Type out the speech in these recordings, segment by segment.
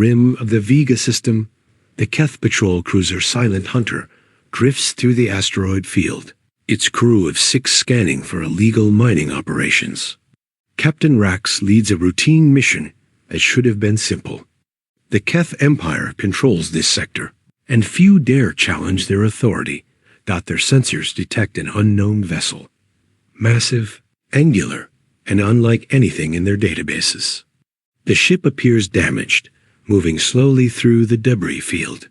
rim of the Vega system, the Keth patrol cruiser Silent Hunter drifts through the asteroid field, its crew of 6 scanning for illegal mining operations. Captain Rax leads a routine mission that should have been simple. The Keth Empire controls this sector, and few dare challenge their authority. Their sensors detect an unknown vessel, massive, angular, and unlike anything in their databases. The ship appears damaged, moving slowly through the debris field.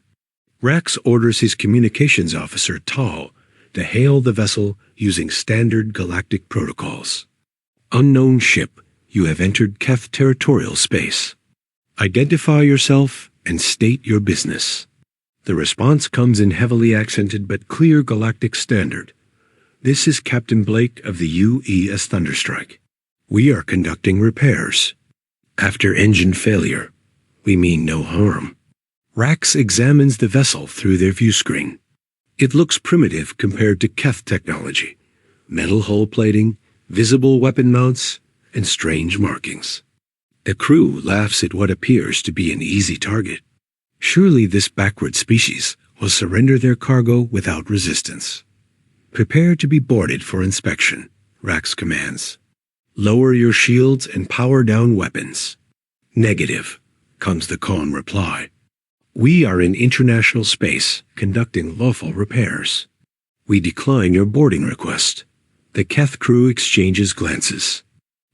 Rax orders his communications officer, Tal, to hail the vessel using standard galactic protocols. Unknown ship, you have entered Keth territorial space. Identify yourself and state your business. The response comes in heavily accented but clear galactic standard. This is Captain Blake of the UES Thunderstrike. We are conducting repairs. After engine failure, we mean no harm. Rax examines the vessel through their viewscreen. It looks primitive compared to Keth technology. Metal hull plating, visible weapon mounts, and strange markings. The crew laughs at what appears to be an easy target. Surely this backward species will surrender their cargo without resistance. Prepare to be boarded for inspection, Rax commands. Lower your shields and power down weapons. Negative, comes the calm reply. We are in international space conducting lawful repairs. We decline your boarding request. The Keth crew exchanges glances.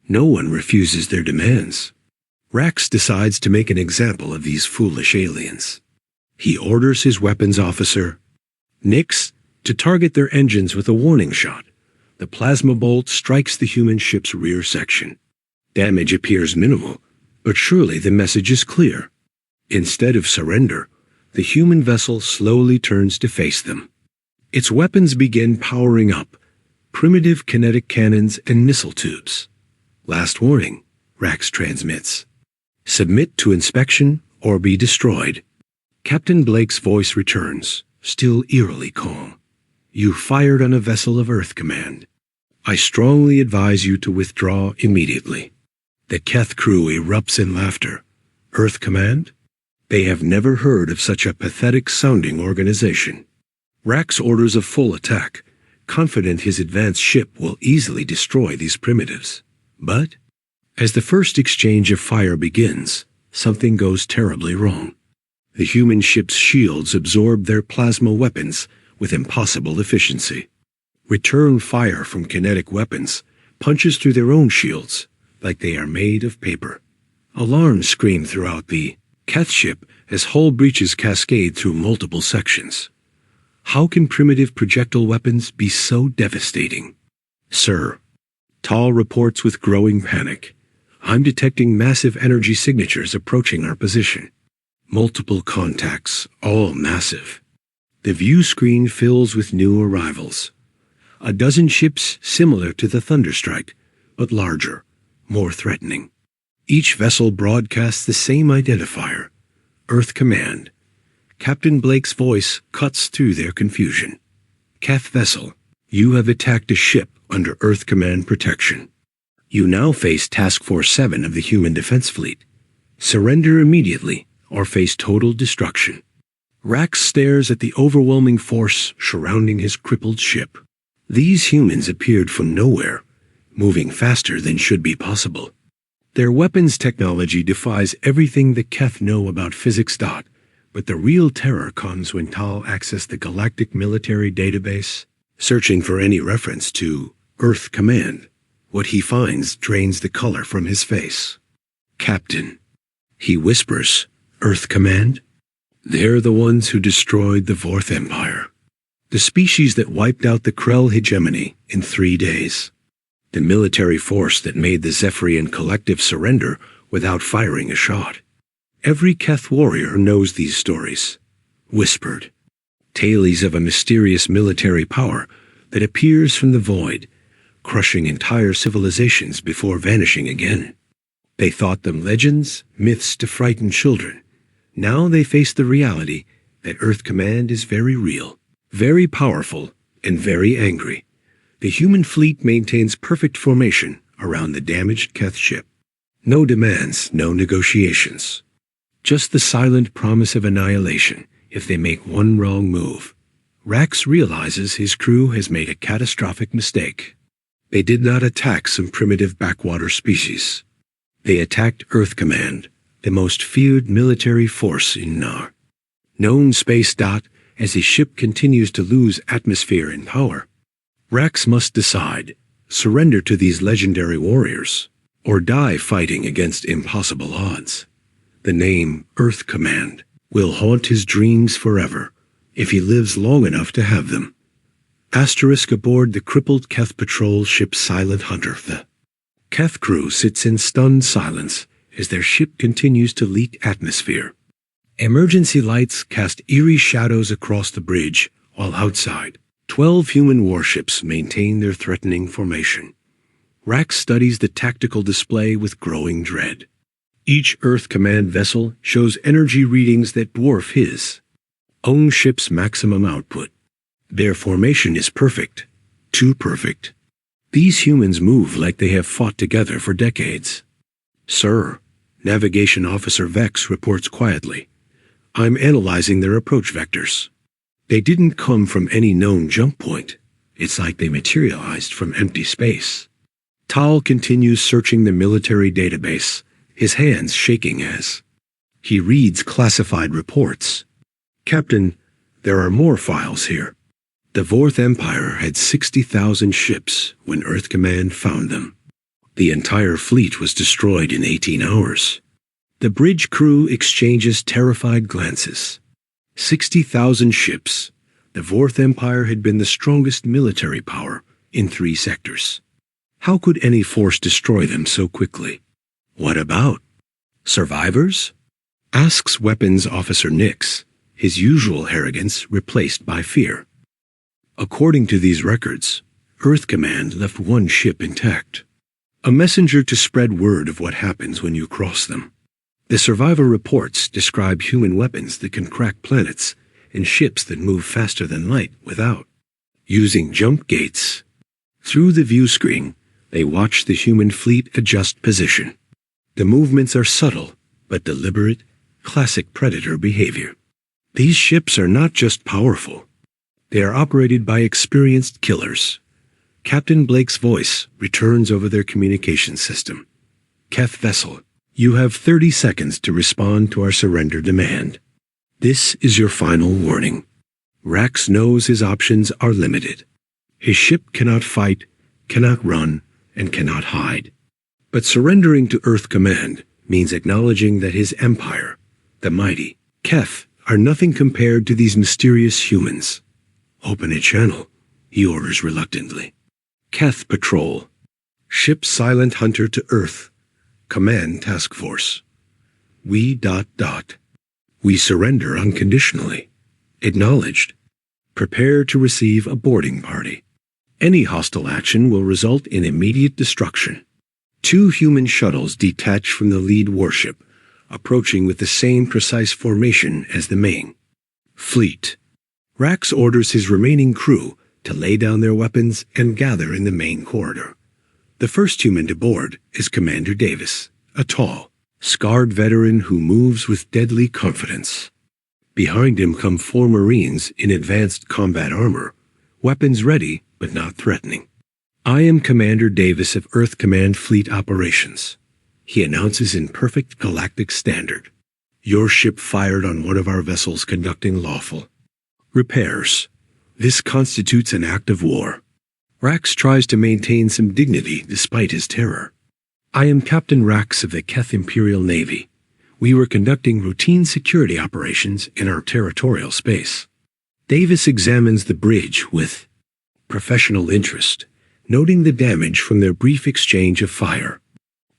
No one refuses their demands. Rax decides to make an example of these foolish aliens. He orders his weapons officer, Nix, to target their engines with a warning shot. The plasma bolt strikes the human ship's rear section. Damage appears minimal, but surely the message is clear. Instead of surrender, the human vessel slowly turns to face them. Its weapons begin powering up, primitive kinetic cannons and missile tubes. Last warning, Rax transmits. Submit to inspection or be destroyed. Captain Blake's voice returns, still eerily calm. You fired on a vessel of Earth Command. I strongly advise you to withdraw immediately. The Keth crew erupts in laughter. Earth Command? They have never heard of such a pathetic-sounding organization. Rax orders a full attack, confident his advanced ship will easily destroy these primitives. But as the first exchange of fire begins, something goes terribly wrong. The human ship's shields absorb their plasma weapons with impossible efficiency. Return fire from kinetic weapons punches through their own shields like they are made of paper. Alarms scream throughout the Keth ship as hull breaches cascade through multiple sections. How can primitive projectile weapons be so devastating? Sir, Tal reports with growing panic. I'm detecting massive energy signatures approaching our position. Multiple contacts, all massive. The view screen fills with new arrivals. A dozen ships similar to the Thunderstrike, but larger, more threatening. Each vessel broadcasts the same identifier, Earth Command. Captain Blake's voice cuts through their confusion. Keth vessel, you have attacked a ship under Earth Command protection. You now face Task Force 7 of the Human Defense Fleet. Surrender immediately or face total destruction. Rax stares at the overwhelming force surrounding his crippled ship. These humans appeared from nowhere, moving faster than should be possible. Their weapons technology defies everything the Keth know about physics. But the real terror comes when Tal accessed the Galactic military database, searching for any reference to Earth Command. What he finds drains the color from his face. Captain, he whispers, Earth Command? They're the ones who destroyed the Fourth Empire. The species that wiped out the Krell hegemony in 3 days. The military force that made the Zephyrian Collective surrender without firing a shot. Every Keth warrior knows these stories. Whispered. Tales of a mysterious military power that appears from the void, crushing entire civilizations before vanishing again. They thought them legends, myths to frighten children. Now they face the reality that Earth Command is very real, very powerful, and very angry. The human fleet maintains perfect formation around the damaged Keth ship. No demands, no negotiations. Just the silent promise of annihilation if they make one wrong move. Rax realizes his crew has made a catastrophic mistake. They did not attack some primitive backwater species. They attacked Earth Command, the most feared military force in Nar. Known space. As his ship continues to lose atmosphere and power, Rax must decide, surrender to these legendary warriors, or die fighting against impossible odds. The name Earth Command will haunt his dreams forever, if he lives long enough to have them. Asterisk aboard the crippled Keth patrol ship Silent Hunter. The Keth crew sits in stunned silence as their ship continues to leak atmosphere. Emergency lights cast eerie shadows across the bridge, while outside, 12 human warships maintain their threatening formation. Rax studies the tactical display with growing dread. Each Earth Command vessel shows energy readings that dwarf his own ship's maximum output. Their formation is perfect, too perfect. These humans move like they have fought together for decades. Sir, Navigation Officer Vex reports quietly. I'm analyzing their approach vectors. They didn't come from any known jump point. It's like they materialized from empty space. Tal continues searching the military database, his hands shaking as he reads classified reports. Captain, there are more files here. The Vorth Empire had 60,000 ships when Earth Command found them. The entire fleet was destroyed in 18 hours. The bridge crew exchanges terrified glances. 60,000 ships. The Vorth Empire had been the strongest military power in 3 sectors. How could any force destroy them so quickly? What about survivors? Asks Weapons Officer Nix, his usual arrogance replaced by fear. According to these records, Earth Command left 1 ship intact. A messenger to spread word of what happens when you cross them. The survivor reports describe human weapons that can crack planets and ships that move faster than light without using jump gates. Through the view screen, they watch the human fleet adjust position. The movements are subtle, but deliberate, classic predator behavior. These ships are not just powerful. They are operated by experienced killers. Captain Blake's voice returns over their communication system. Keth vessel, you have 30 seconds to respond to our surrender demand. This is your final warning. Rax knows his options are limited. His ship cannot fight, cannot run, and cannot hide. But surrendering to Earth Command means acknowledging that his empire, the mighty Keth, are nothing compared to these mysterious humans. Open a channel, he orders reluctantly. Keth Patrol. Ship Silent Hunter to Earth. Command Task Force. We. We surrender unconditionally. Acknowledged. Prepare to receive a boarding party. Any hostile action will result in immediate destruction. 2 human shuttles detach from the lead warship, approaching with the same precise formation as the main fleet. Rax orders his remaining crew to lay down their weapons and gather in the main corridor. The first human to board is Commander Davis, a tall, scarred veteran who moves with deadly confidence. Behind him come 4 Marines in advanced combat armor, weapons ready but not threatening. I am Commander Davis of Earth Command Fleet Operations, he announces in perfect Galactic standard. Your ship fired on one of our vessels conducting lawful repairs. This constitutes an act of war. Rax tries to maintain some dignity despite his terror. I am Captain Rax of the Keth Imperial Navy. We were conducting routine security operations in our territorial space. Davis examines the bridge with professional interest, noting the damage from their brief exchange of fire.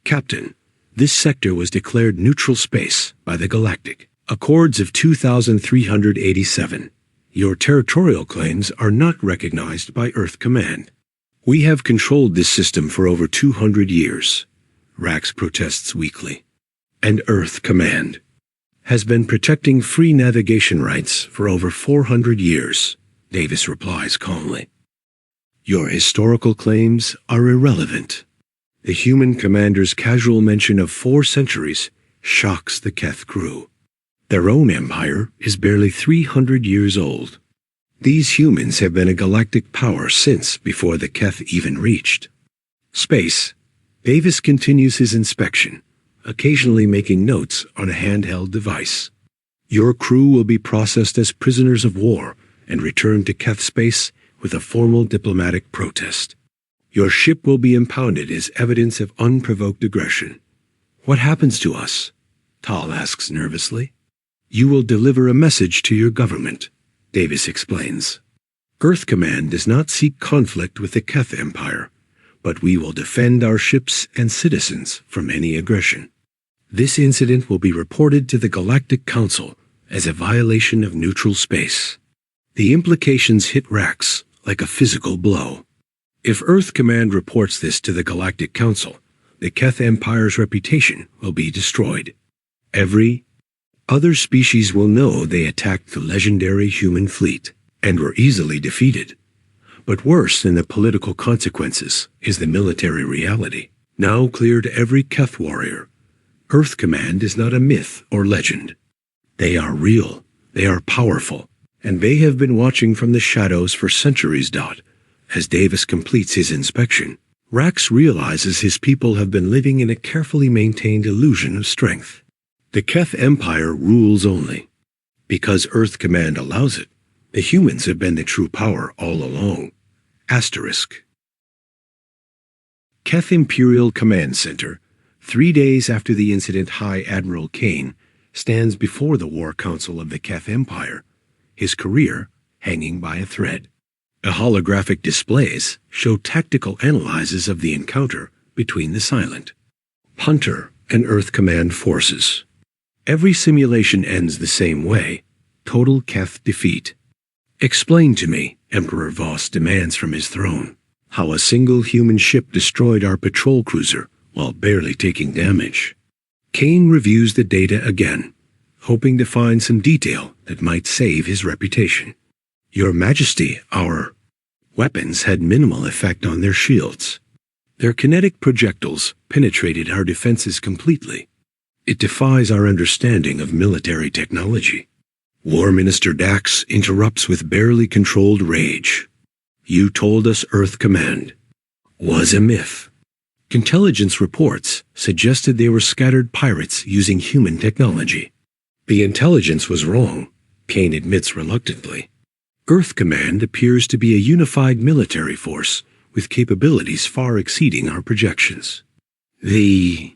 Captain, this sector was declared neutral space by the Galactic Accords of 2387. Your territorial claims are not recognized by Earth Command. We have controlled this system for over 200 years, Rax protests weakly. And Earth Command has been protecting free navigation rights for over 400 years, Davis replies calmly. Your historical claims are irrelevant. The human commander's casual mention of 4 centuries shocks the Keth crew. Their own empire is barely 300 years old. These humans have been a galactic power since before the Keth even reached space. Davis continues his inspection, occasionally making notes on a handheld device. Your crew will be processed as prisoners of war and returned to Keth space with a formal diplomatic protest. Your ship will be impounded as evidence of unprovoked aggression. What happens to us? Tal asks nervously. You will deliver a message to your government, Davis explains. Earth Command does not seek conflict with the Keth Empire, but we will defend our ships and citizens from any aggression. This incident will be reported to the Galactic Council as a violation of neutral space. The implications hit Rax like a physical blow. If Earth Command reports this to the Galactic Council, the Keth Empire's reputation will be destroyed. Every other species will know they attacked the legendary human fleet and were easily defeated. But worse than the political consequences is the military reality. Now clear to every Keth warrior, Earth Command is not a myth or legend. They are real, they are powerful, and they have been watching from the shadows for centuries. As Davis completes his inspection, Rax realizes his people have been living in a carefully maintained illusion of strength. The Keth Empire rules only. Because Earth Command allows it, the humans have been the true power all along. Asterisk. Keth Imperial Command Center, 3 days after the incident, High Admiral Kane stands before the War Council of the Keth Empire, his career hanging by a thread. The holographic displays show tactical analyses of the encounter between the Silent Hunter and Earth Command forces. Every simulation ends the same way: total Keth defeat. Explain to me, Emperor Voss demands from his throne, how a single human ship destroyed our patrol cruiser while barely taking damage. Kane reviews the data again, hoping to find some detail that might save his reputation. Your Majesty, our weapons had minimal effect on their shields. Their kinetic projectiles penetrated our defenses completely. It defies our understanding of military technology. War Minister Dax interrupts with barely controlled rage. You told us Earth Command was a myth. Intelligence reports suggested they were scattered pirates using human technology. The intelligence was wrong, Kane admits reluctantly. Earth Command appears to be a unified military force with capabilities far exceeding our projections. The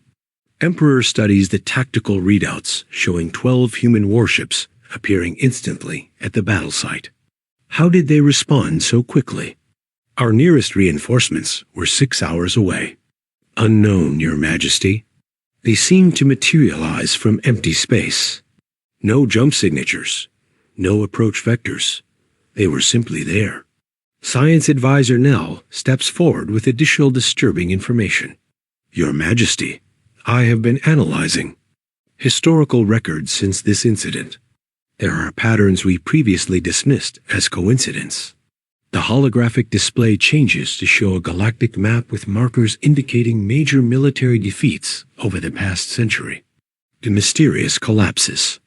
Emperor studies the tactical readouts showing 12 human warships appearing instantly at the battle site. How did they respond so quickly? Our nearest reinforcements were 6 hours away. Unknown, Your Majesty. They seemed to materialize from empty space. No jump signatures, no approach vectors. They were simply there. Science Advisor Nell steps forward with additional disturbing information. Your Majesty, I have been analyzing historical records since this incident. There are patterns we previously dismissed as coincidence. The holographic display changes to show a galactic map with markers indicating major military defeats over the past century. The mysterious collapses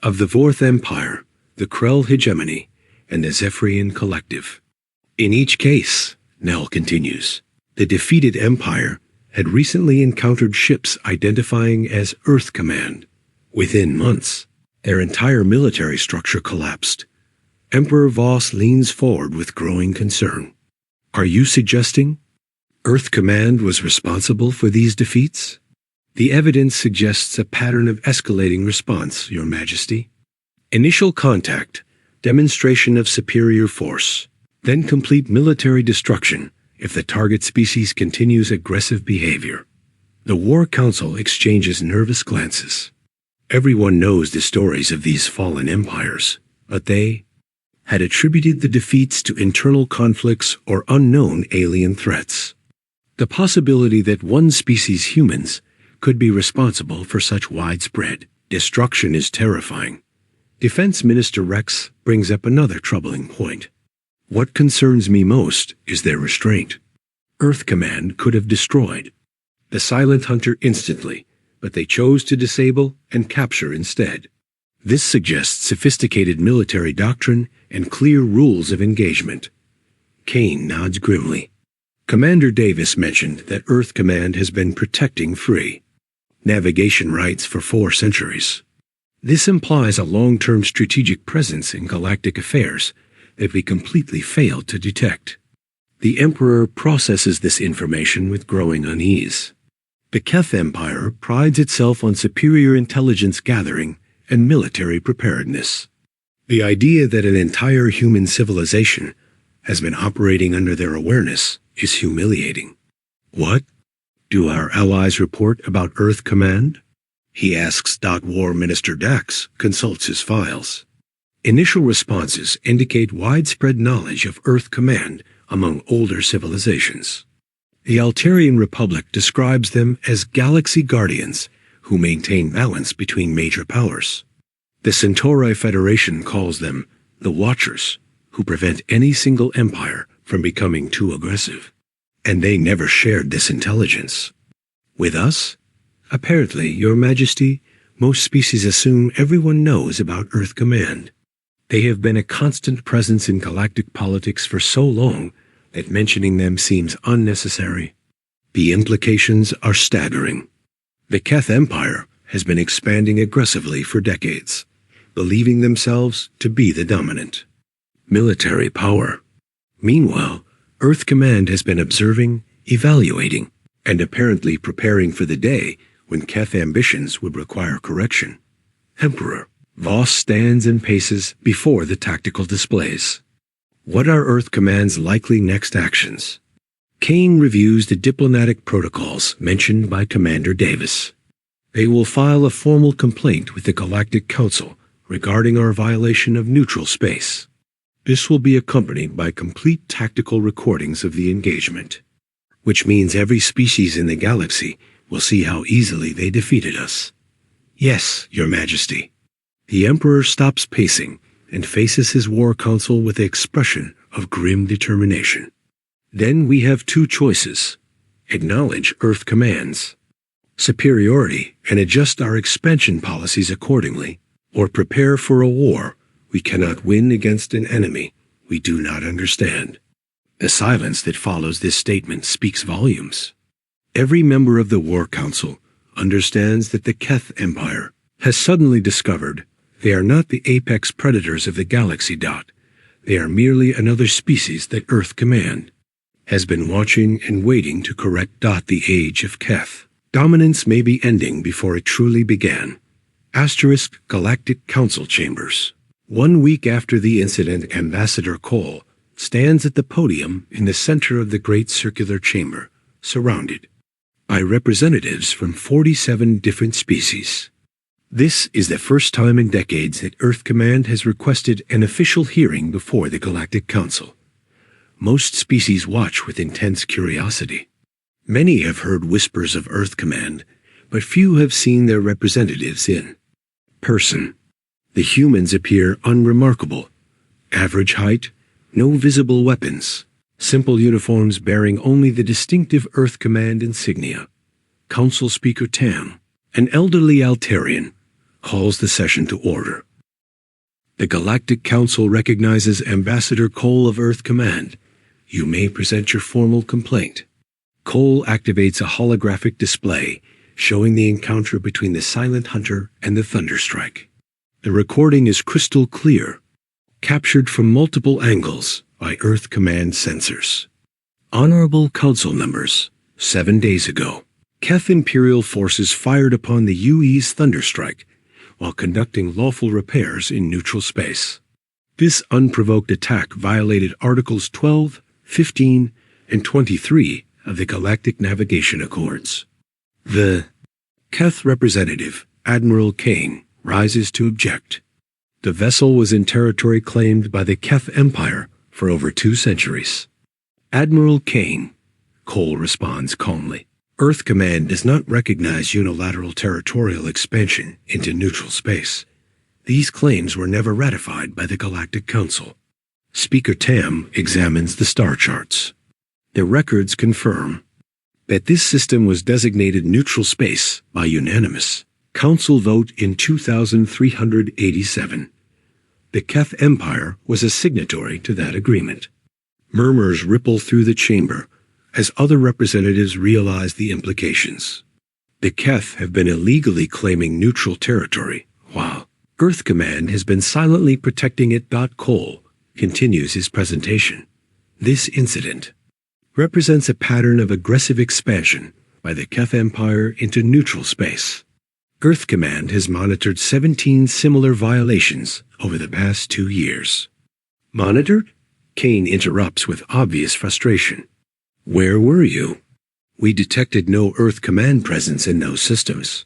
of the Fourth Empire, the Krell hegemony, and the Zephyrian Collective. In each case, Nell continues, the defeated empire had recently encountered ships identifying as Earth Command. Within months, their entire military structure collapsed. Emperor Voss leans forward with growing concern. Are you suggesting Earth Command was responsible for these defeats? The evidence suggests a pattern of escalating response, Your Majesty. Initial contact, demonstration of superior force, then complete military destruction if the target species continues aggressive behavior. The War Council exchanges nervous glances. Everyone knows the stories of these fallen empires, but they had attributed the defeats to internal conflicts or unknown alien threats. The possibility that one species, humans, could be responsible for such widespread destruction is terrifying. Defense Minister Rex brings up another troubling point. What concerns me most is their restraint. Earth Command could have destroyed the Silent Hunter instantly, but they chose to disable and capture instead. This suggests sophisticated military doctrine and clear rules of engagement. Kane nods grimly. Commander Davis mentioned that Earth Command has been protecting free navigation rights for 4 centuries. This implies a long-term strategic presence in galactic affairs that we completely failed to detect. The Emperor processes this information with growing unease. The Keth Empire prides itself on superior intelligence gathering and military preparedness. The idea that an entire human civilization has been operating under their awareness is humiliating. What? Do our allies report about Earth Command? He asks. War Minister Dax consults his files. Initial responses indicate widespread knowledge of Earth Command among older civilizations. The Altarian Republic describes them as galaxy guardians who maintain balance between major powers. The Centauri Federation calls them the Watchers, who prevent any single empire from becoming too aggressive. And they never shared this intelligence. With us? Apparently, Your Majesty, most species assume everyone knows about Earth Command. They have been a constant presence in galactic politics for so long that mentioning them seems unnecessary. The implications are staggering. The Keth Empire has been expanding aggressively for decades, believing themselves to be the dominant military power. Meanwhile, Earth Command has been observing, evaluating, and apparently preparing for the day when Keth ambitions would require correction. Emperor Voss stands and paces before the tactical displays. What are Earth Command's likely next actions? Kane reviews the diplomatic protocols mentioned by Commander Davis. They will file a formal complaint with the Galactic Council regarding our violation of neutral space. This will be accompanied by complete tactical recordings of the engagement, which means every species in the galaxy will see how easily they defeated us. Yes, Your Majesty. The Emperor stops pacing and faces his war council with the expression of grim determination. Then we have 2 choices. Acknowledge Earth Command's superiority and adjust our expansion policies accordingly, or prepare for a war we cannot win against an enemy we do not understand. The silence that follows this statement speaks volumes. Every member of the War Council understands that the Keth Empire has suddenly discovered they are not the apex predators of the galaxy. They are merely another species that Earth Command has been watching and waiting to correct. The age of Keth dominance may be ending before it truly began. Galactic Council Chambers. 1 week after the incident, Ambassador Cole stands at the podium in the center of the great circular chamber, surrounded by representatives from 47 different species. This is the first time in decades that Earth Command has requested an official hearing before the Galactic Council. Most species watch with intense curiosity. Many have heard whispers of Earth Command, but few have seen their representatives in person. The humans appear unremarkable. Average height, no visible weapons, simple uniforms bearing only the distinctive Earth Command insignia. Council Speaker Tam, an elderly Altarian, calls the session to order. The Galactic Council recognizes Ambassador Cole of Earth Command. You may present your formal complaint. Cole activates a holographic display showing the encounter between the Silent Hunter and the Thunderstrike. The recording is crystal clear, captured from multiple angles by Earth Command sensors. Honorable Council members, 7 days ago, Keth Imperial forces fired upon the UE's Thunderstrike while conducting lawful repairs in neutral space. This unprovoked attack violated Articles 12, 15, and 23 of the Galactic Navigation Accords. The Keth representative, Admiral Kane, rises to object. The vessel was in territory claimed by the Keth Empire for over 2 centuries. Admiral Kane, Cole responds calmly. Earth Command does not recognize unilateral territorial expansion into neutral space. These claims were never ratified by the Galactic Council. Speaker Tam examines the star charts. The records confirm that this system was designated neutral space by unanimous Council vote in 2387. The Keth Empire was a signatory to that agreement. Murmurs ripple through the chamber as other representatives realize the implications. The Keth have been illegally claiming neutral territory, while Earth Command has been silently protecting it. Cole continues his presentation. This incident represents a pattern of aggressive expansion by the Keth Empire into neutral space. Earth Command has monitored 17 similar violations over the past 2 years. Monitored? Kane interrupts with obvious frustration. Where were you? We detected no Earth Command presence in those systems.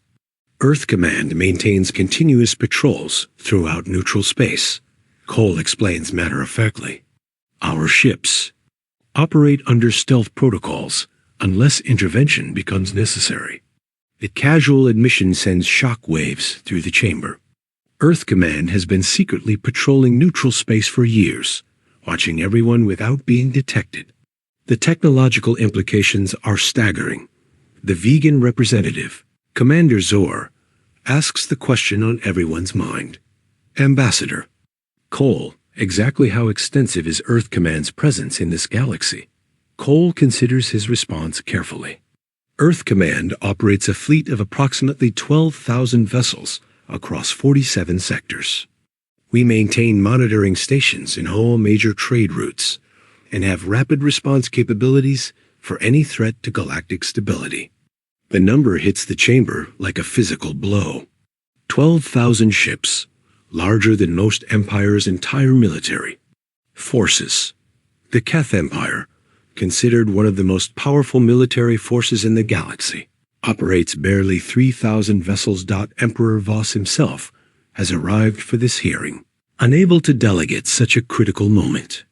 Earth Command maintains continuous patrols throughout neutral space, Cole explains matter-of-factly. Our ships operate under stealth protocols unless intervention becomes necessary. The casual admission sends shock waves through the chamber. Earth Command has been secretly patrolling neutral space for years, watching everyone without being detected. The technological implications are staggering. The vegan representative, Commander Zor, asks the question on everyone's mind. Ambassador Cole, exactly how extensive is Earth Command's presence in this galaxy? Cole considers his response carefully. Earth Command operates a fleet of approximately 12,000 vessels across 47 sectors. We maintain monitoring stations in all major trade routes and have rapid response capabilities for any threat to galactic stability. The number hits the chamber like a physical blow. 12,000 ships, larger than most empires' entire military. Forces. The Keth Empire, considered one of the most powerful military forces in the galaxy, operates barely 3,000 vessels. Emperor Voss himself has arrived for this hearing, unable to delegate such a critical moment.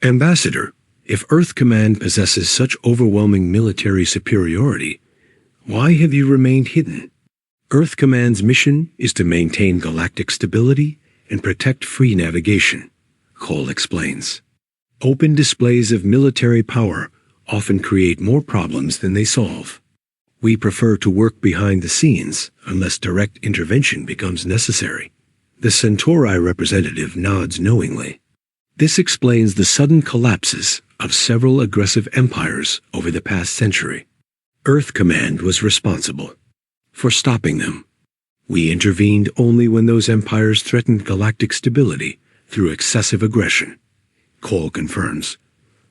Ambassador, if Earth Command possesses such overwhelming military superiority, why have you remained hidden? Earth Command's mission is to maintain galactic stability and protect free navigation, Cole explains. Open displays of military power often create more problems than they solve. We prefer to work behind the scenes unless direct intervention becomes necessary. The Centauri representative nods knowingly. This explains the sudden collapses of several aggressive empires over the past century. Earth Command was responsible for stopping them. We intervened only when those empires threatened galactic stability through excessive aggression, Cole confirms.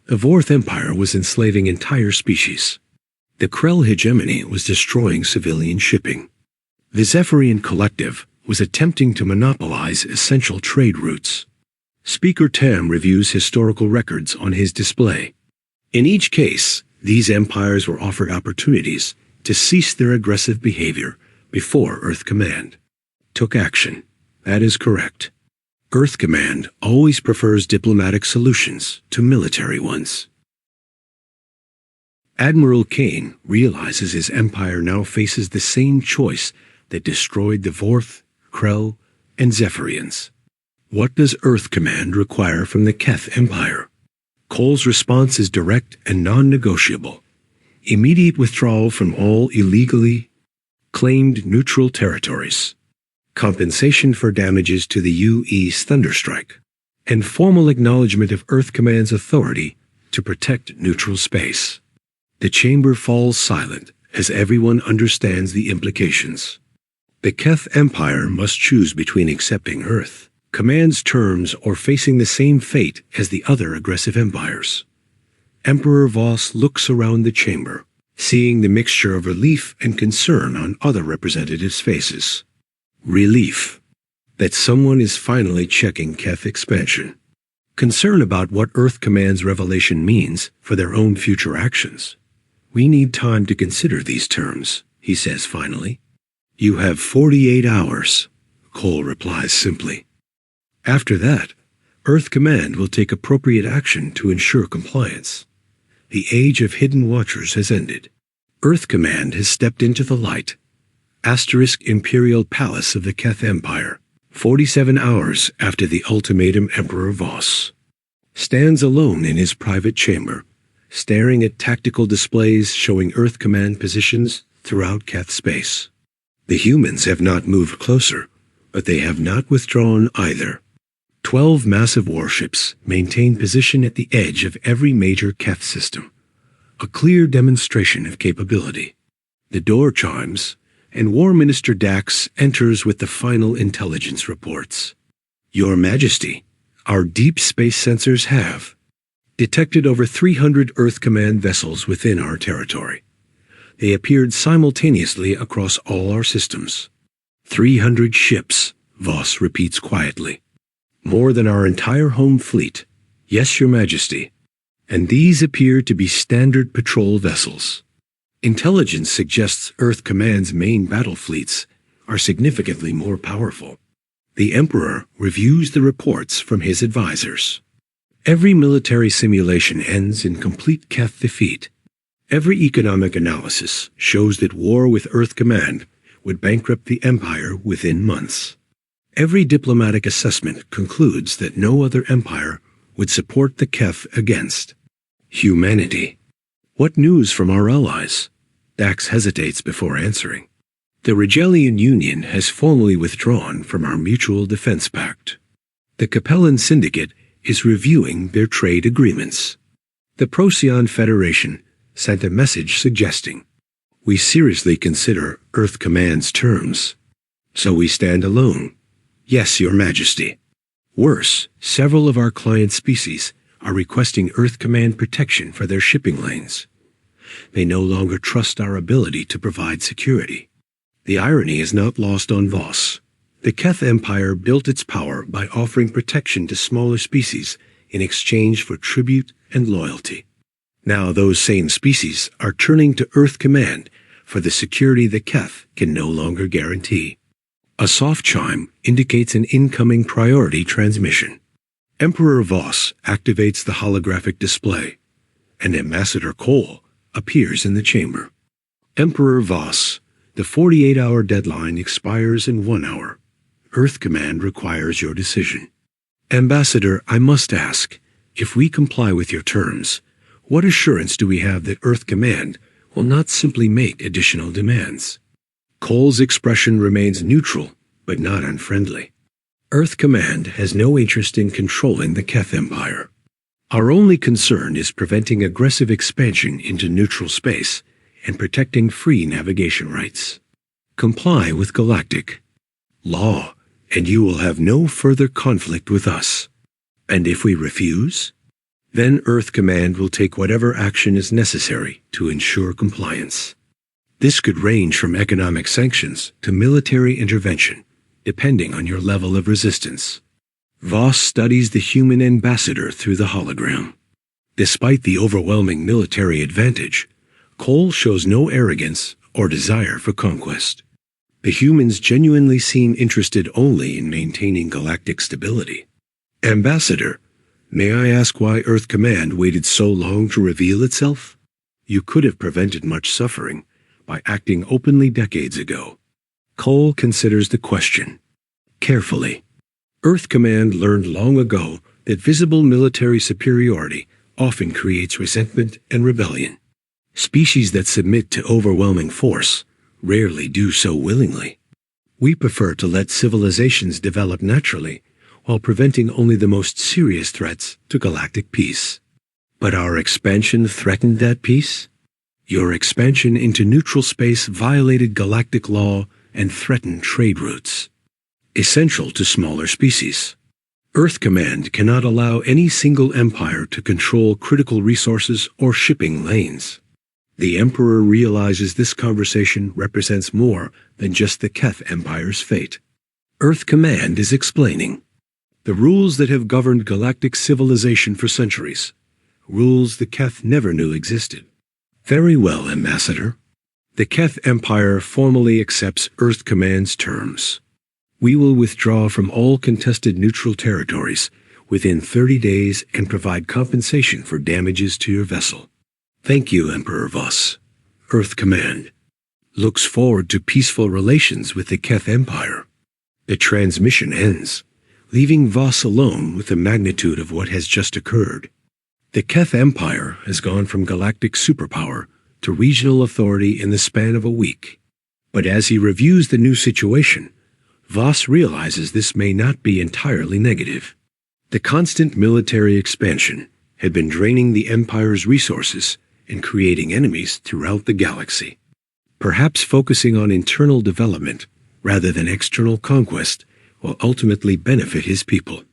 The Vorth Empire was enslaving entire species. The Krell hegemony was destroying civilian shipping. The Zephyrian Collective was attempting to monopolize essential trade routes. Speaker Tam reviews historical records on his display. In each case, these empires were offered opportunities to cease their aggressive behavior before Earth Command took action. That is correct. Earth Command always prefers diplomatic solutions to military ones. Admiral Kane realizes his empire now faces the same choice that destroyed the Vorth, Krell, and Zephyrians. What does Earth Command require from the Keth Empire? Cole's response is direct and non-negotiable. Immediate withdrawal from all illegally claimed neutral territories, compensation for damages to the UE's Thunderstrike, and formal acknowledgement of Earth Command's authority to protect neutral space. The chamber falls silent as everyone understands the implications. The Keth Empire must choose between accepting Earth Command's terms or facing the same fate as the other aggressive empires. Emperor Voss looks around the chamber, seeing the mixture of relief and concern on other representatives' faces. Relief that someone is finally checking Keth expansion. Concern about what Earth Command's revelation means for their own future actions. We need time to consider these terms, he says finally. You have 48 hours, Cole replies simply. After that, Earth Command will take appropriate action to ensure compliance. The age of hidden watchers has ended. Earth Command has stepped into the light. Imperial Palace of the Keth Empire, 47 hours after the ultimatum. Emperor Voss stands alone in his private chamber, staring at tactical displays showing Earth Command positions throughout Keth space. The humans have not moved closer, but they have not withdrawn either. 12 massive warships maintain position at the edge of every major Keth system, a clear demonstration of capability. The door chimes, and War Minister Dax enters with the final intelligence reports. Your Majesty, our deep space sensors have detected over 300 Earth Command vessels within our territory. They appeared simultaneously across all our systems. 300 ships, Voss repeats quietly. More than our entire home fleet. Yes, Your Majesty. And these appear to be standard patrol vessels. Intelligence suggests Earth Command's main battle fleets are significantly more powerful. The Emperor reviews the reports from his advisors. Every military simulation ends in complete Keth defeat. Every economic analysis shows that war with Earth Command would bankrupt the Empire within months. Every diplomatic assessment concludes that no other empire would support the Keth against humanity. What news from our allies? Dax hesitates before answering. The Rigelian Union has formally withdrawn from our Mutual Defense Pact. The Capellan Syndicate is reviewing their trade agreements. The Procyon Federation sent a message suggesting, "We seriously consider Earth Command's terms. So we stand alone." Yes, Your Majesty. Worse, several of our client species are requesting Earth Command protection for their shipping lanes. They no longer trust our ability to provide security. The irony is not lost on Voss. The Keth Empire built its power by offering protection to smaller species in exchange for tribute and loyalty. Now those same species are turning to Earth Command for the security the Keth can no longer guarantee. A soft chime indicates an incoming priority transmission. Emperor Voss activates the holographic display, and Ambassador Cole appears in the chamber. Emperor Voss, the 48-hour deadline expires in 1 hour. Earth Command requires your decision. Ambassador, I must ask, if we comply with your terms, what assurance do we have that Earth Command will not simply make additional demands? Cole's expression remains neutral, but not unfriendly. Earth Command has no interest in controlling the Keth Empire. Our only concern is preventing aggressive expansion into neutral space and protecting free navigation rights. Comply with Galactic law, and you will have no further conflict with us. And if we refuse, then Earth Command will take whatever action is necessary to ensure compliance. This could range from economic sanctions to military intervention, depending on your level of resistance. Voss studies the human ambassador through the hologram. Despite the overwhelming military advantage, Cole shows no arrogance or desire for conquest. The humans genuinely seem interested only in maintaining galactic stability. Ambassador, may I ask why Earth Command waited so long to reveal itself? You could have prevented much suffering by acting openly decades ago. Cole considers the question carefully. Earth Command learned long ago that visible military superiority often creates resentment and rebellion. Species that submit to overwhelming force rarely do so willingly. We prefer to let civilizations develop naturally while preventing only the most serious threats to galactic peace. But our expansion threatened that peace? Your expansion into neutral space violated galactic law and threatened trade routes, essential to smaller species. Earth Command cannot allow any single empire to control critical resources or shipping lanes. The Emperor realizes this conversation represents more than just the Keth Empire's fate. Earth Command is explaining the rules that have governed galactic civilization for centuries, rules the Keth never knew existed. Very well, Ambassador. The Keth Empire formally accepts Earth Command's terms. We will withdraw from all contested neutral territories within 30 days and provide compensation for damages to your vessel. Thank you, Emperor Voss. Earth Command looks forward to peaceful relations with the Keth Empire. The transmission ends, leaving Voss alone with the magnitude of what has just occurred. The Keth Empire has gone from galactic superpower to regional authority in the span of a week. But as he reviews the new situation, Voss realizes this may not be entirely negative. The constant military expansion had been draining the Empire's resources and creating enemies throughout the galaxy. Perhaps focusing on internal development rather than external conquest will ultimately benefit his people.